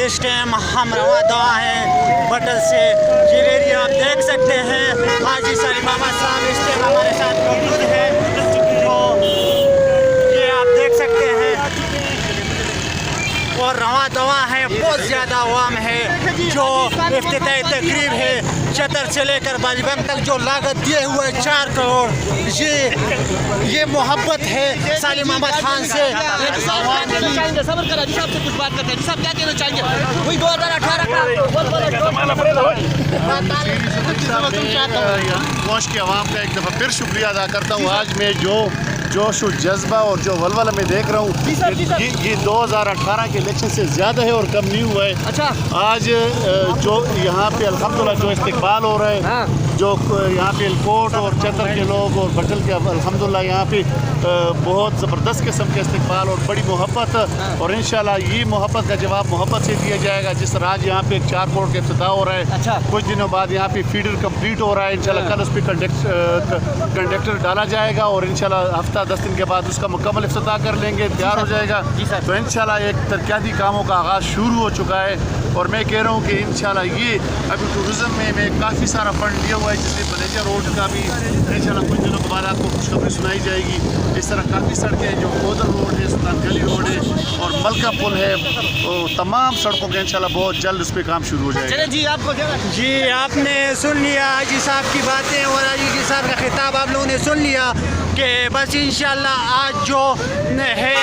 इस टाइम हम रवा दवा हैं बटल से। ये एरिया आप देख सकते हैं। हाजी सलीम अहमद साहब इस टाइम हमारे साथ मौजूद हैं, तो ये आप देख सकते हैं। और रवा दवा है, बहुत ज़्यादा अवाम है जो इफ्तिताई तकरीब है चतर से लेकर बाजीबंद तक जो लागत दिए हुए 4 करोड़, ये मोहब्बत है सलीम अहमद खान से। सबर करा जी, आपसे कुछ बात करते हैं जी, साहब क्या कहना चाहेंगे? वही 2018 गोश की आवाम का एक दफ़ा फिर शुक्रिया अदा करता हूँ। आज मैं जो जोश और जज्बा और जो वलवला में देख रहा हूँ, ये 2018 के इलेक्शन से ज़्यादा है और कम नहीं हुआ है। अच्छा, आज जो यहाँ पे अल्हम्दुलिल्लाह जो इस्तिकबाल हो रहा है, जो यहाँ पे एयरपोर्ट और चतर के लोग और बटल के अल्हम्दुलिल्लाह यहाँ पे बहुत ज़बरदस्त किस्म के इस्तिकबाल और बड़ी मोहब्बत, और इंशाल्लाह ये मोहब्बत का जवाब मोहब्बत से दिया जाएगा। जिस तरह आज यहाँ पे 4 करोड़ का इफ्तिताह हो रहा है, अच्छा, कुछ दिनों बाद यहाँ पे फीडर कंप्लीट हो रहा है। इंशाल्लाह कल उस पर कंडक्टर डाला जाएगा और इंशाल्लाह हफ्ता 10 दिन के बाद उसका मुकम्मल इफ्तिताह कर लेंगे, तैयार हो जाएगा। तो इंशाल्लाह एक तरक्याती कामों का आगाज़ शुरू हो चुका है और मैं कह रहा हूँ कि इंशाल्लाह ये अभी टूरिज़म में काफ़ी सारा फंड लिया हुआ है, जिसमें बलेजा रोड का भी इंशाल्लाह कुछ दिनों के बाद आपको खुशखबरी सुनाई जाएगी। इस तरह काफ़ी सड़कें हैं, जो कोदर रोड है, सुल्तान गली रोड है और मलका पुल है, तो तमाम सड़कों के इंशाल्लाह बहुत जल्द उस पर काम शुरू हो जाएगा। चलिए जी, आपको क्या जी आपने सुन लिया हाजी साहब की बातें और हाजी साहब का खिताब आप लोगों ने सुन लिया कि बस इंशाल्लाह आज जो है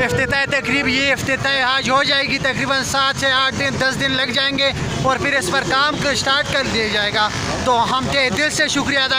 इफ्तिताई तकरीब, ये इफ्तिताई आज हो जाएगी। तकरीबन 7 से 8 दिन 10 दिन लग जाएंगे और फिर इस पर काम स्टार्ट कर दिया जाएगा। तो हम तहे दिल से शुक्रिया अदा